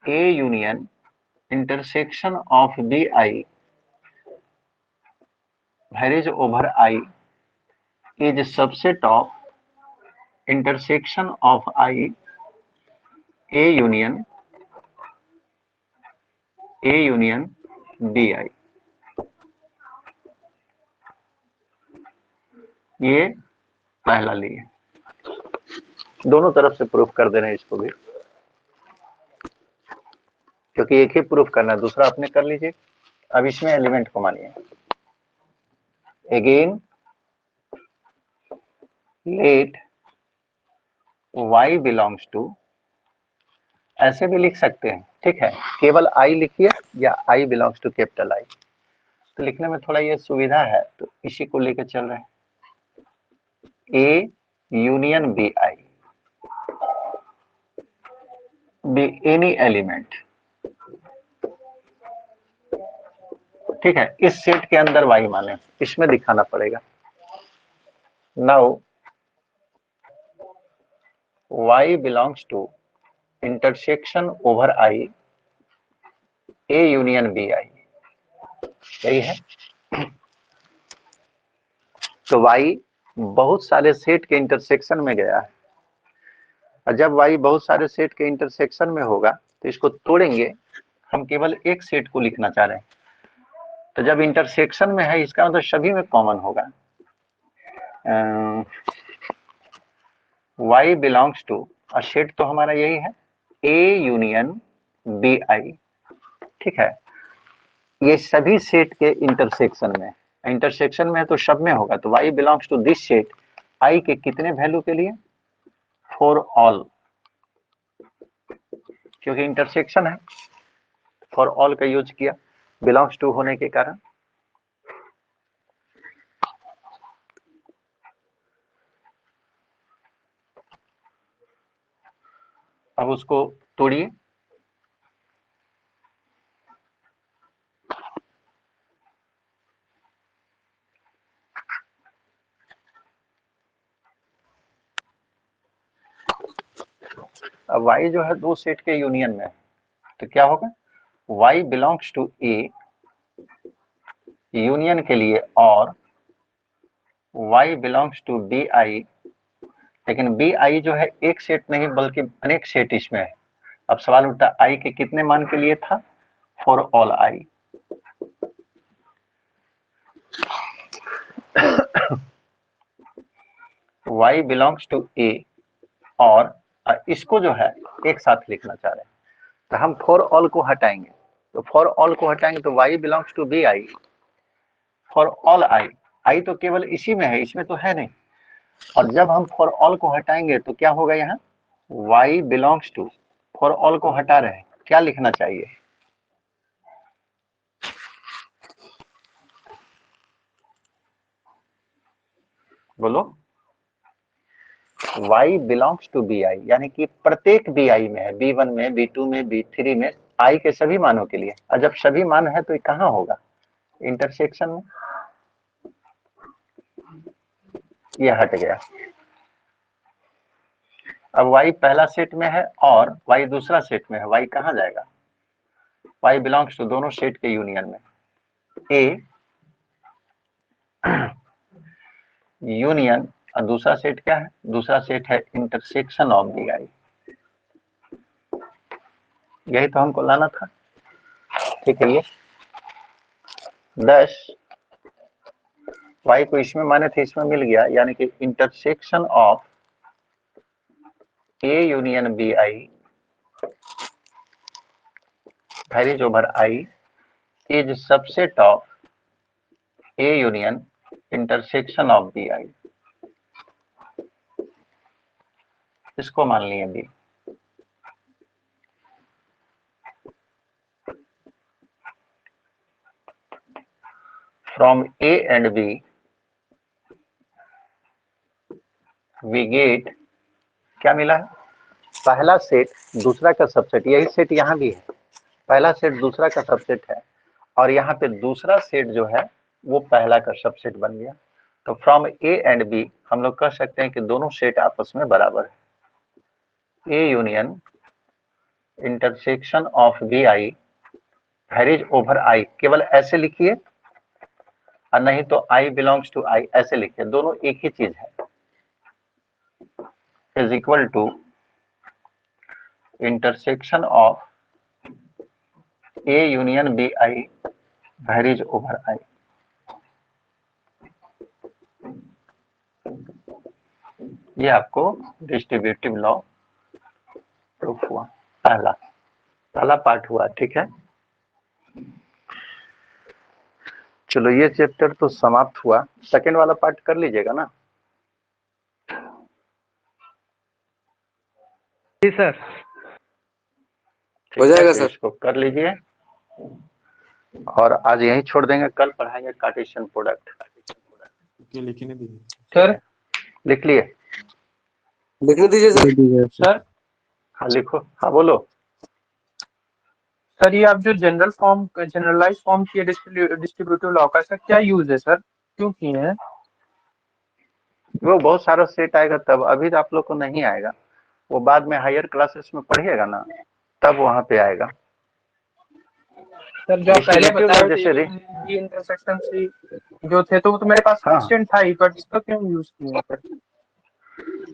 A union intersection of B I varies over I is subset of intersection of I A union B I। ये पहला लिए, दोनों तरफ से प्रूफ कर दे रहे हैं इसको भी, क्योंकि एक ही प्रूफ करना है, दूसरा आपने कर लीजिए। अब इसमें एलिमेंट को मानिए, again let y belongs to, ऐसे भी लिख सकते हैं, ठीक है, केवल I लिखिए या I belongs to capital I, तो लिखने में थोड़ा ये सुविधा है, तो इसी को लेकर चल रहे हैं। A union B I, B any element, ठीक है, इस सेट के अंदर y माने, इसमें दिखाना पड़ेगा। Now y belongs to intersection over I A union B I, यही है। तो y बहुत सारे सेट के इंटरसेक्शन में गया है, और जब y बहुत सारे सेट के इंटरसेक्शन में होगा तो इसको तोड़ेंगे, हम केवल एक सेट को लिखना चाह रहे हैं, तो जब इंटरसेक्शन में है इसका मतलब सभी में कॉमन होगा। y बिलोंग्स टू, और सेट तो हमारा यही है A यूनियन बी आई, ठीक है, ये सभी सेट के इंटरसेक्शन में है तो सब में होगा, तो y belongs to this set I के कितने वैल्यू के लिए, फॉर ऑल, क्योंकि इंटरसेक्शन है, फॉर ऑल का यूज किया बिलोंग्स टू होने के कारण। अब उसको तोड़िए। अब y जो है दो सेट के यूनियन में है, तो क्या होगा, y belongs to a union के लिए, और y बिलोंग्स टू bi, लेकिन bi जो है एक सेट नहीं बल्कि अनेक सेट इसमें है। अब सवाल उठता है i के कितने मान के लिए था, for all i। y belongs to a, और इसको जो है एक साथ लिखना चाह रहे हैं, तो हम फॉर ऑल को हटाएंगे, तो फॉर ऑल को हटाएंगे तो y belongs to bi for all i तो केवल इसी में है, इसमें तो है नहीं। और जब हम फॉर ऑल को हटाएंगे तो क्या होगा, यहाँ y belongs to, for all को हटा रहे हैं, क्या लिखना चाहिए, बोलो। y बिलोंग्स टू bi, यानी कि प्रत्येक bi में है, b1 में, b2 में, b3 में, i के सभी मानों के लिए। और जब सभी मान है तो ये कहाँ होगा, इंटरसेक्शन में। ये हट गया। अब y पहला सेट में है और y दूसरा सेट में है, y कहाँ जाएगा, y बिलोंग्स टू दोनों सेट के यूनियन में, a यूनियन, और दूसरा सेट क्या है, दूसरा सेट है इंटरसेक्शन ऑफ bi। यही तो हमको लाना था, ठीक है। ये 10 y को इसमें माने थे, इसमें मिल गया, यानी कि intersection of a union bi varies over i is subset of a union intersection of bi। इसको मान लिए b। From a and b we get, क्या मिला है, पहला सेट दूसरा का सबसेट, यही सेट यहाँ भी है, पहला सेट दूसरा का सबसेट है, और यहाँ पे दूसरा सेट जो है वो पहला का सबसेट बन गया। तो फ्रॉम ए एंड बी हम लोग कह सकते हैं कि दोनों सेट आपस में बराबर है। A union intersection of B I varies over I, केवल ऐसे लिखिए, और नहीं तो आई बिलोंग्स टू आई ऐसे लिखिए, दोनों एक ही चीज है, is equal to intersection of A union B I varies over I. ये आपको डिस्ट्रीब्यूटिव लॉ प्रूफ हुआ, पहला पार्ट हुआ, ठीक है। चलो ये चैप्टर तो समाप्त हुआ, सेकंड वाला पार्ट कर लीजिएगा ना। जी सर, हो जाएगा तो सर। इसको कर लीजिए, और आज यहीं छोड़ देंगे, कल पढ़ाएंगे कार्टेशियन प्रोडक्ट। ये लिखने दीजिए। सर लिख लिए, लिखने दीजिए सर। सर हाँ लिखो, हाँ बोलो। सर ये आप जो जनरलाइज फॉर्म किए डिस्ट्रीब्यूटिव लॉ का, सर क्या यूज है सर, क्यों किए हैं? वो बहुत सारा सेट आएगा तब, अभी तो आप लोग को नहीं आएगा, वो बाद में हायर क्लासेस में पढ़िएगा ना, तब वहां पे आएगा। सर जो आप पहले Distributive बताए law थे जैसे बी इंटरसेक्शन सी जो थे, तो वो तो मेरे पास हाँ। कांस्टेंट था ही, बट इसका क्यों यूज किए सर?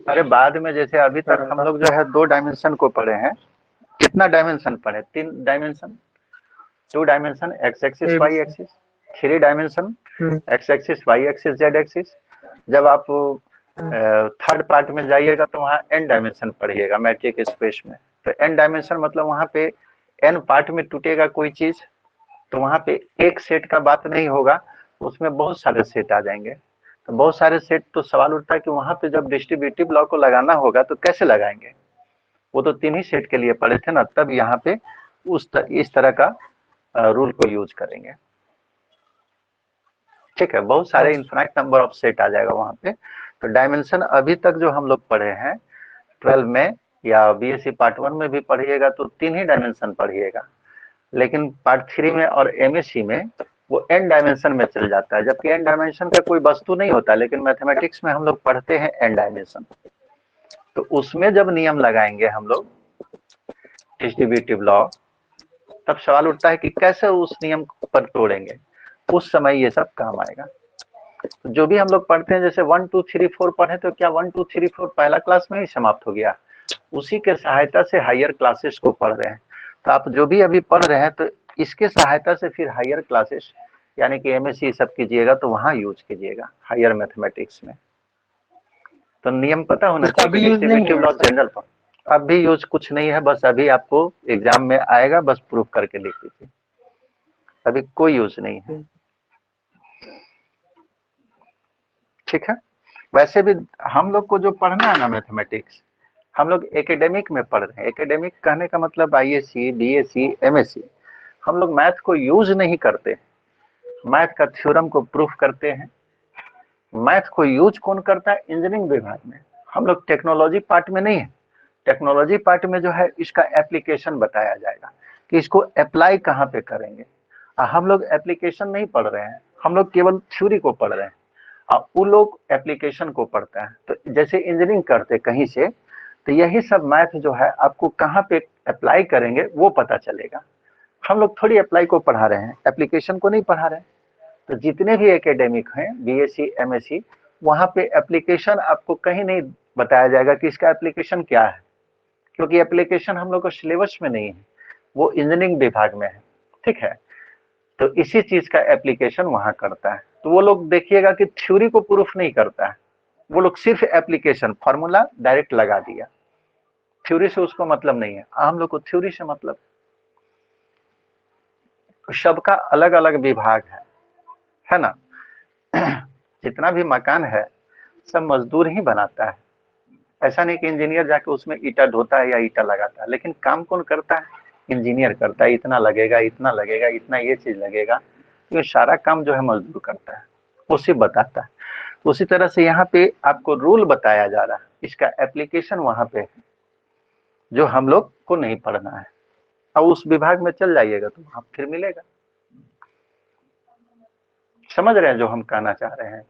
अरे बाद में, जैसे अभी तक हम लोग जो है 2 डायमेंशन को पढ़े हैं, कितना डायमेंशन पढ़े, 3 dimension, 2 dimension X axis Y axis, 3 dimension X axis Y axis Z axis. जब आप थर्ड पार्ट में जाइएगा तो वहाँ एन डायमेंशन पढ़िएगा मैट्रिक स्पेस में। तो एन डायमेंशन मतलब वहाँ पे एन पार्ट में टूटेगा कोई चीज, तो वहाँ पे एक सेट का बात नहीं होगा, उसमें बहुत सारे सेट आ जाएंगे। तो बहुत सारे सेट, तो सवाल उठता है कि वहाँ पे जब डिस्ट्रीब्यूटिव लॉ को लगाना होगा तो कैसे लगाएंगे, वो तो 3 ही सेट के लिए पढ़े थे ना, तब यहाँ पे इस तरह का रूल को यूज करेंगे, ठीक है। बहुत सारे इनफाइनाइट नंबर ऑफ सेट आ जाएगा वहां पे। तो डायमेंशन अभी तक जो हम लोग पढ़े हैं 12 में, या बीएससी पार्ट 1 में भी पढ़िएगा तो 3 ही डायमेंशन पढ़िएगा, लेकिन पार्ट 3 में और एमएससी में वो एन डायमेंशन में चल जाता है, जबकि एन डायमेंशन का कोई वस्तु नहीं होता, लेकिन मैथमेटिक्स में हम लोग पढ़ते हैं एन डायमेंशन। तो उसमें जब नियम लगाएंगे हम लोग डिस्ट्रीब्यूटिव लॉ, तब सवाल उठता है कि कैसे उस नियम पर तोड़ेंगे, उस समय ये सब काम आएगा। तो जो भी हम लोग पढ़ते हैं, जैसे 1 2 3 4 पढ़े, तो क्या 1 2 3 4 पहला क्लास में ही समाप्त हो गया? उसी के सहायता से हायर क्लासेस को पढ़ रहे हैं। तो आप जो भी अभी पढ़ रहे हैं, तो इसके सहायता से फिर हायर क्लासेस यानी कि एमएससी सब कीजिएगा, तो वहां यूज कीजिएगा हायर मैथमेटिक्स में। तो नियम पता होना चाहिए। अभी यूज नहीं है जनरल पर अभी यूज कुछ नहीं है, बस अभी आपको एग्जाम में आएगा, बस प्रूफ करके लिख लीजिए, अभी कोई यूज नहीं है। ठीक है। वैसे भी हम लोग को जो पढ़ना है ना मैथमेटिक्स, हम लोग एकेडमिक में पढ़ रहे हैं। एकेडमिक कहने का मतलब आईएससी, बीएससी, एमएससी। हम लोग मैथ को यूज नहीं करते, मैथ का थ्योरम को प्रूफ करते हैं। मैथ को यूज कौन करता है? इंजीनियरिंग विभाग में। हम लोग टेक्नोलॉजी पार्ट में नहीं है। टेक्नोलॉजी पार्ट में जो है इसका एप्लीकेशन बताया जाएगा कि इसको अप्लाई कहाँ पे करेंगे। हम लोग एप्लीकेशन नहीं पढ़ रहे हैं, हम लोग केवल थ्योरी को पढ़ रहे हैं, और वो लोग एप्लीकेशन को पढ़ते हैं। तो जैसे इंजीनियरिंग करते कहीं से, तो यही सब मैथ जो है आपको कहाँ पे अप्लाई करेंगे वो पता चलेगा। हम लोग थोड़ी अप्लाई को पढ़ा रहे हैं, एप्लीकेशन को नहीं पढ़ा रहे हैं। तो जितने भी एकेडमिक हैं, बीएससी, एमएससी, वहां पे एप्लीकेशन आपको कहीं नहीं बताया जाएगा कि इसका एप्लीकेशन क्या है, क्योंकि एप्लीकेशन हम लोग को सिलेबस में नहीं है, वो इंजीनियरिंग विभाग में है। ठीक है। तो इसी चीज का एप्लीकेशन वहां करता है। तो वो लोग देखिएगा कि थ्योरी को प्रूफ नहीं करता है, वो लोग सिर्फ एप्लीकेशन फॉर्मूला डायरेक्ट लगा दिया, थ्योरी से उसको मतलब नहीं है। हम लोग को थ्योरी से मतलब। सबका अलग अलग विभाग है ना। जितना भी मकान है सब मजदूर ही बनाता है। ऐसा नहीं कि इंजीनियर जाके उसमें ईटा ढोता है या ईटा लगाता है, लेकिन काम कौन करता है? इंजीनियर करता है। इतना लगेगा, इतना लगेगा, इतना ये चीज लगेगा, ये सारा काम जो है मजदूर करता है, वो सिर्फ बताता है। उसी तरह से यहाँ पे आपको रूल बताया जा रहा है, इसका एप्लीकेशन वहां पे है, जो हम लोग को नहीं पढ़ना है। अब उस विभाग में चल जाइएगा तो वहां फिर मिलेगा। समझ रहे हैं जो हम कहना चाह रहे हैं?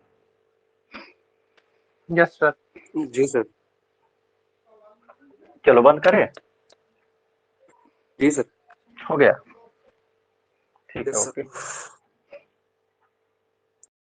Yes sir. जी सर। चलो बंद करें। जी सर। हो गया। ठीक है, यस सर। ओके।